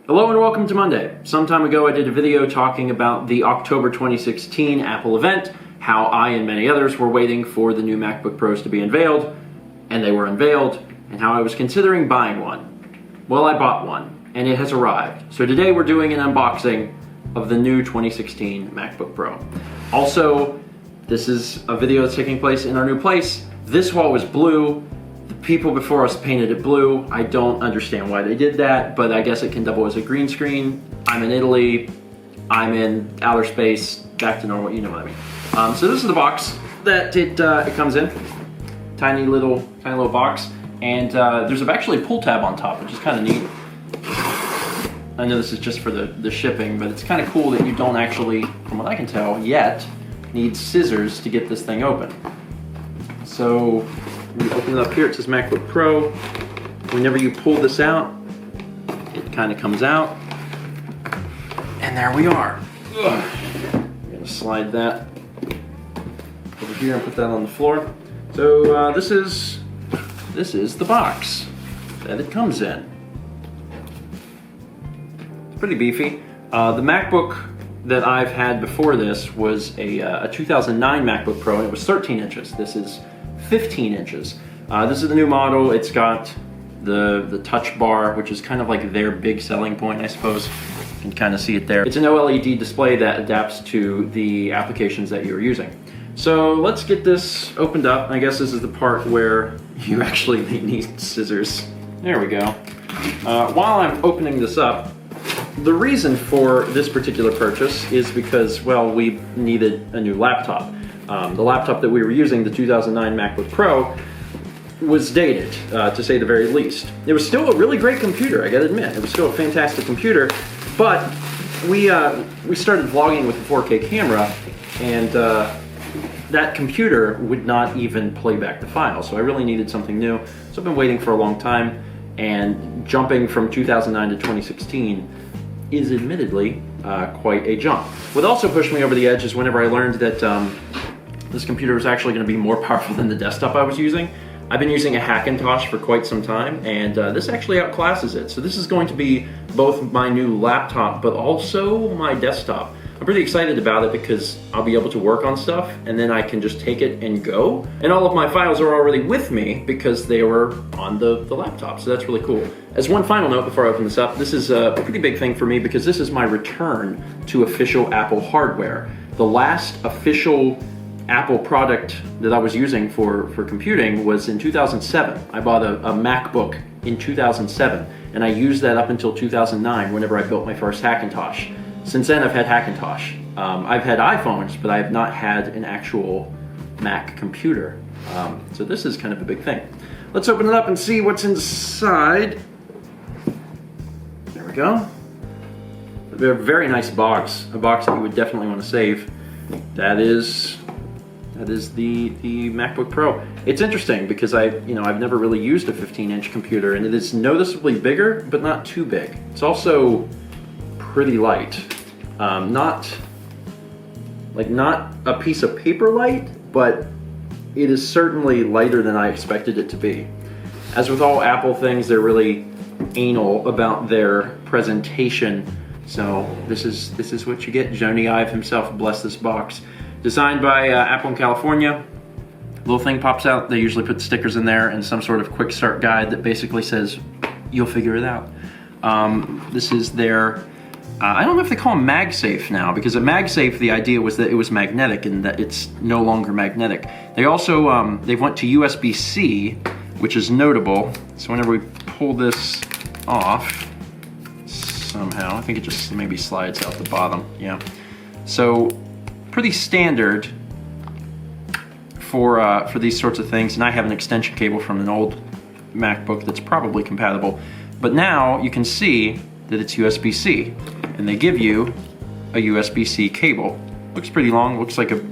Hello and welcome to Monday. Some time ago I did a video talking about the October 2016 Apple event, how I and many others were waiting for the new MacBook Pros to be unveiled, and they were unveiled, and how I was considering buying one. Well, I bought one, and it has arrived. So today we're doing an unboxing of the new 2016 MacBook Pro. Also, this is a video that's taking place in our new place. This wall was blue. The people before us painted it blue. I don't understand why they did that, but I guess it can double as a green screen. I'm in Italy. I'm in outer space. Back to normal, you know what I mean. So this is the box that it comes in. Tiny little box. And there's actually a pull tab on top, which is kind of neat. I know this is just for the shipping, but it's kind of cool that you don't actually, from what I can tell yet, need scissors to get this thing open. So when you open it up here, it says MacBook Pro. Whenever you pull this out, it kind of comes out. And there we are. I'm gonna slide that over here and put that on the floor. So this is the box that it comes in. It's pretty beefy. The MacBook that I've had before this was a 2009 MacBook Pro, and it was 13 inches. This is 15 inches. This is the new model. It's got the touch bar, which is kind of like their big selling point, I suppose. You can kind of see it there. It's an OLED display that adapts to the applications that you're using. So let's get this opened up. I guess this is the part where you actually need scissors. There we go. While I'm opening this up, the reason for this particular purchase is because, well, we needed a new laptop. The laptop that we were using, the 2009 MacBook Pro, was dated, to say the very least. It was still a really great computer, I gotta admit. It was still a fantastic computer, but we started vlogging with a 4K camera, and that computer would not even play back the file, so I really needed something new. So I've been waiting for a long time, and jumping from 2009 to 2016 is admittedly quite a jump. What also pushed me over the edge is whenever I learned that this computer was actually going to be more powerful than the desktop I was using. I've been using a Hackintosh for quite some time, and this actually outclasses it. So this is going to be both my new laptop, but also my desktop. I'm pretty excited about it because I'll be able to work on stuff, and then I can just take it and go. And all of my files are already with me because they were on the laptop, so that's really cool. As one final note before I open this up, this is a pretty big thing for me because this is my return to official Apple hardware. The last official Apple product that I was using for computing was in 2007. I bought a MacBook in 2007, and I used that up until 2009 whenever I built my first Hackintosh. Since then, I've had Hackintosh. I've had iPhones, but I have not had an actual Mac computer. So this is kind of a big thing. Let's open it up and see what's inside. There we go. A very nice box. A box that you would definitely want to save. That is the MacBook Pro. It's interesting because I've never really used a 15-inch computer, and it is noticeably bigger, but not too big. It's also pretty light. Not a piece of paper light, but it is certainly lighter than I expected it to be. As with all Apple things, they're really anal about their presentation. So this is what you get. Jony Ive himself bless this box. Designed by Apple in California. Little thing pops out. They usually put stickers in there and some sort of quick start guide that basically says, you'll figure it out. This is their, I don't know if they call them MagSafe now, because at MagSafe the idea was that it was magnetic and that it's no longer magnetic. They also, they went to USB-C, which is notable. So whenever we pull this off, somehow, I think it just maybe slides out the bottom, yeah. So, pretty standard for these sorts of things, and I have an extension cable from an old MacBook that's probably compatible. But now you can see that it's USB-C, and they give you a USB-C cable. Looks pretty long, looks like a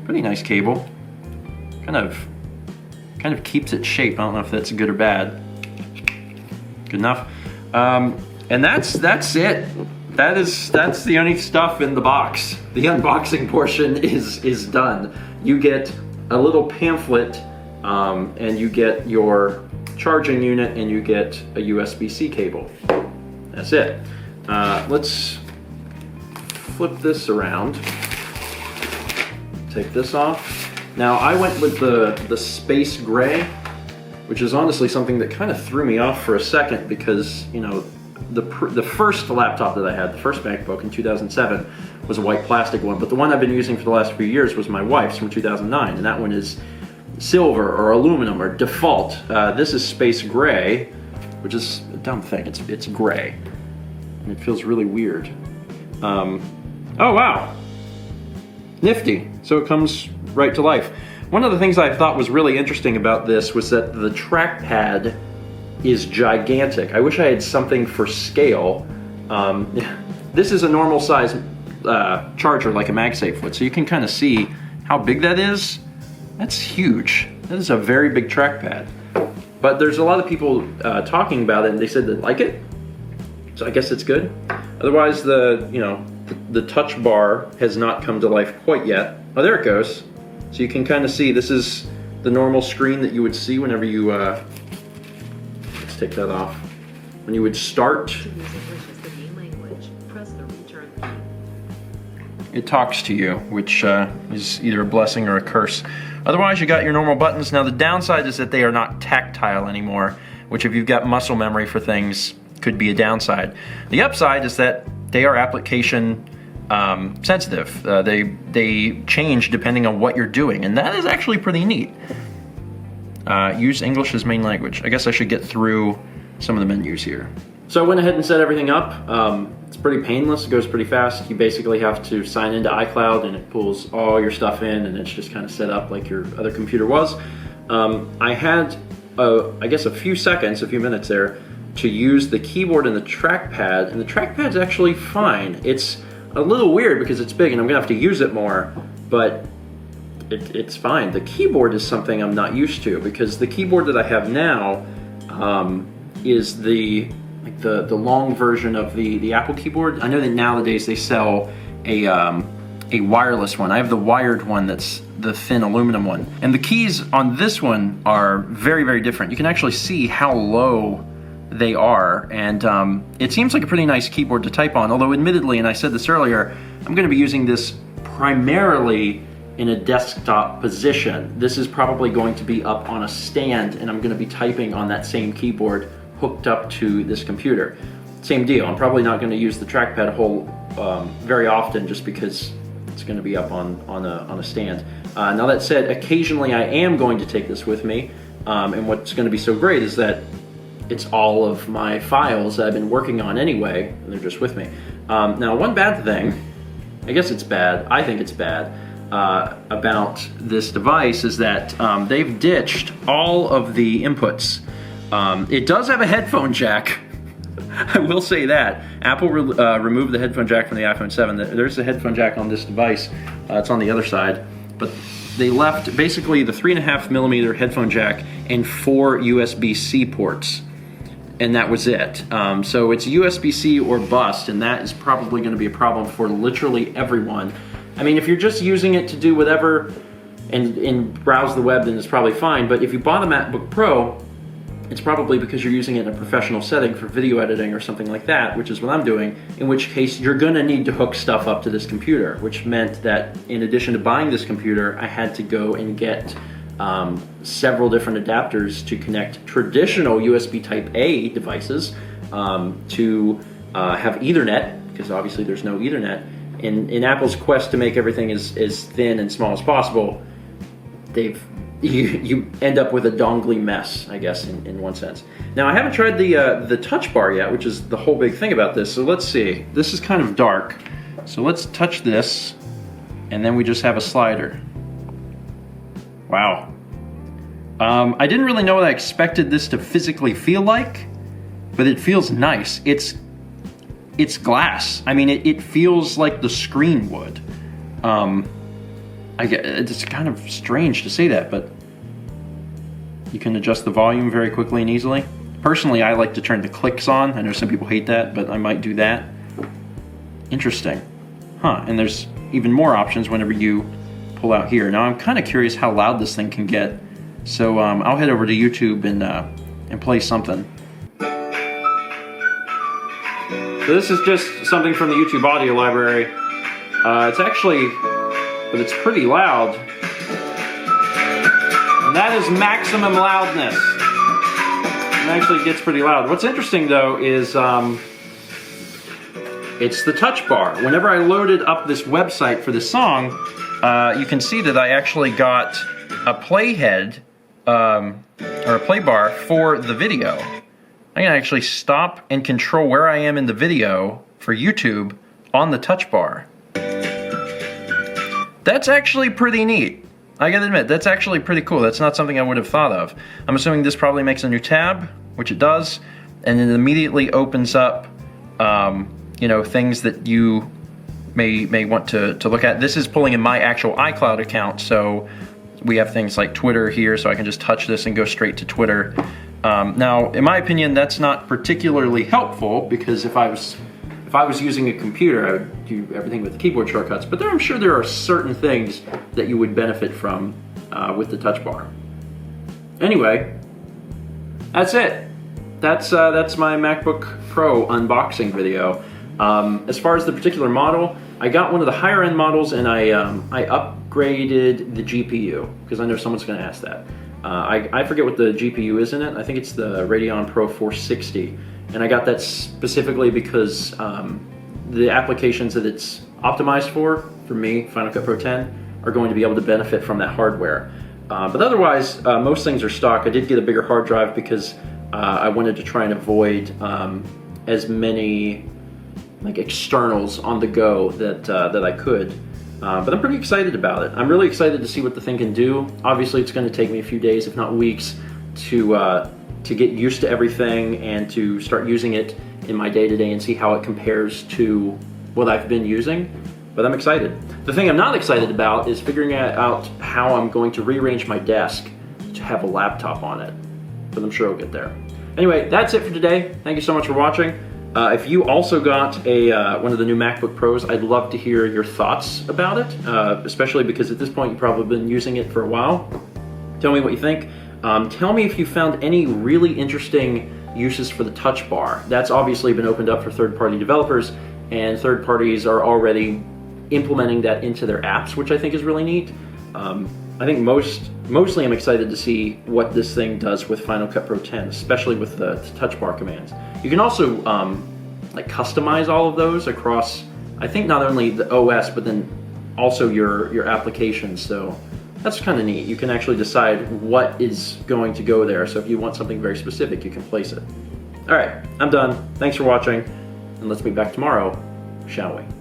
pretty nice cable. Kind of keeps its shape. I don't know if that's good or bad. Good enough. And that's it. That's the only stuff in the box. The unboxing portion is done. You get a little pamphlet, and you get your charging unit, and you get a USB-C cable. That's it. Let's flip this around. Take this off. Now I went with the space gray, which is honestly something that kind of threw me off for a second because, you know, the first laptop that I had, the first MacBook in 2007, was a white plastic one, but the one I've been using for the last few years was my wife's from 2009, and that one is silver or aluminum or default. This is space gray, which is a dumb thing. It's gray, and it feels really weird. Oh wow, nifty. So it comes right to life. One of the things I thought was really interesting about this was that the trackpad is gigantic. I wish I had something for scale. This is a normal size charger, like a MagSafe would, so you can kind of see how big that is. That's huge. That is a very big trackpad. But there's a lot of people talking about it, and they said they like it, so I guess it's good. Otherwise, the touch bar has not come to life quite yet. Oh, there it goes. So you can kind of see this is the normal screen that you would see whenever you let's take that off. When you would start, it talks to you, which is either a blessing or a curse. Otherwise, you got your normal buttons. Now, the downside is that they are not tactile anymore, which if you've got muscle memory for things, could be a downside. The upside is that they are application sensitive. They change depending on what you're doing, and that is actually pretty neat. Use English as main language. I guess I should get through some of the menus here. So I went ahead and set everything up. It's pretty painless, it goes pretty fast. You basically have to sign into iCloud and it pulls all your stuff in, and it's just kind of set up like your other computer was. I had, I guess, a few minutes there to use the keyboard and the trackpad, and the trackpad's actually fine. It's a little weird because it's big and I'm gonna have to use it more, but it's fine. The keyboard is something I'm not used to because the keyboard that I have now is the long version of the Apple keyboard. I know that nowadays they sell a wireless one. I have the wired one that's the thin aluminum one. And the keys on this one are very, very different. You can actually see how low they are, and it seems like a pretty nice keyboard to type on, although admittedly, and I said this earlier, I'm going to be using this primarily in a desktop position. This is probably going to be up on a stand, and I'm going to be typing on that same keyboard hooked up to this computer. Same deal, I'm probably not going to use the trackpad very often just because it's going to be up on a stand. Now that said, occasionally I am going to take this with me, and what's going to be so great is that it's all of my files that I've been working on anyway, and they're just with me. Now, one bad thing, I guess it's bad, I think it's bad, about this device is that they've ditched all of the inputs. It does have a headphone jack. I will say that. Apple removed the headphone jack from the iPhone 7. There's a headphone jack on this device. It's on the other side. But they left basically the 3.5mm headphone jack and 4 USB-C ports. And that was it. So it's USB-C or bust, and that is probably going to be a problem for literally everyone. I mean, if you're just using it to do whatever and browse the web, then it's probably fine. But if you bought a MacBook Pro, it's probably because you're using it in a professional setting for video editing or something like that, which is what I'm doing, in which case you're going to need to hook stuff up to this computer, which meant that in addition to buying this computer, I had to go and get several different adapters to connect traditional USB Type-A devices to have Ethernet, because obviously there's no Ethernet. In Apple's quest to make everything as thin and small as possible, you end up with a dongly mess, I guess, in one sense. Now, I haven't tried the touch bar yet, which is the whole big thing about this. So let's see. This is kind of dark. So let's touch this, and then we just have a slider. Wow. I didn't really know what I expected this to physically feel like, but it feels nice. It's glass. I mean, it feels like the screen would. It's kind of strange to say that, but you can adjust the volume very quickly and easily. Personally, I like to turn the clicks on. I know some people hate that, but I might do that. Interesting. Huh, and there's even more options whenever you pull out here. Now, I'm kind of curious how loud this thing can get, so I'll head over to YouTube and play something. So this is just something from the YouTube audio library. It's actually, but it's pretty loud. And that is maximum loudness. It actually gets pretty loud. What's interesting though is it's the touch bar. Whenever I loaded up this website for this song, you can see that I actually got a playhead, or a play bar for the video. I can actually stop and control where I am in the video for YouTube on the touch bar. That's actually pretty neat. I gotta admit, that's actually pretty cool. That's not something I would have thought of. I'm assuming this probably makes a new tab, which it does, and it immediately opens up you know, things that you may want to look at. This is pulling in my actual iCloud account, so we have things like Twitter here, so I can just touch this and go straight to Twitter. Now, in my opinion, that's not particularly helpful, because if I was using a computer, I would do everything with the keyboard shortcuts, but I'm sure there are certain things that you would benefit from with the touch bar. Anyway, that's it. That's my MacBook Pro unboxing video. As far as the particular model, I got one of the higher end models, and I upgraded the GPU, because I know someone's going to ask that. I forget what the GPU is in it. I think it's the Radeon Pro 460, and I got that specifically because the applications that it's optimized for me, Final Cut Pro 10, are going to be able to benefit from that hardware. But otherwise, most things are stock. I did get a bigger hard drive because I wanted to try and avoid as many like externals on the go that I could. But I'm pretty excited about it. I'm really excited to see what the thing can do. Obviously, it's going to take me a few days, if not weeks, to get used to everything and to start using it in my day-to-day and see how it compares to what I've been using. But I'm excited. The thing I'm not excited about is figuring out how I'm going to rearrange my desk to have a laptop on it. But I'm sure I'll get there. Anyway, that's it for today. Thank you so much for watching. If you also got one of the new MacBook Pros, I'd love to hear your thoughts about it, especially because at this point you've probably been using it for a while. Tell me what you think. Tell me if you found any really interesting uses for the touch bar. That's obviously been opened up for third-party developers, and third parties are already implementing that into their apps, which I think is really neat. I think mostly I'm excited to see what this thing does with Final Cut Pro 10, especially with the touch bar commands. You can also like customize all of those across, I think, not only the OS, but then also your applications. So that's kind of neat. You can actually decide what is going to go there. So if you want something very specific, you can place it. All right, I'm done. Thanks for watching, and let's meet back tomorrow, shall we?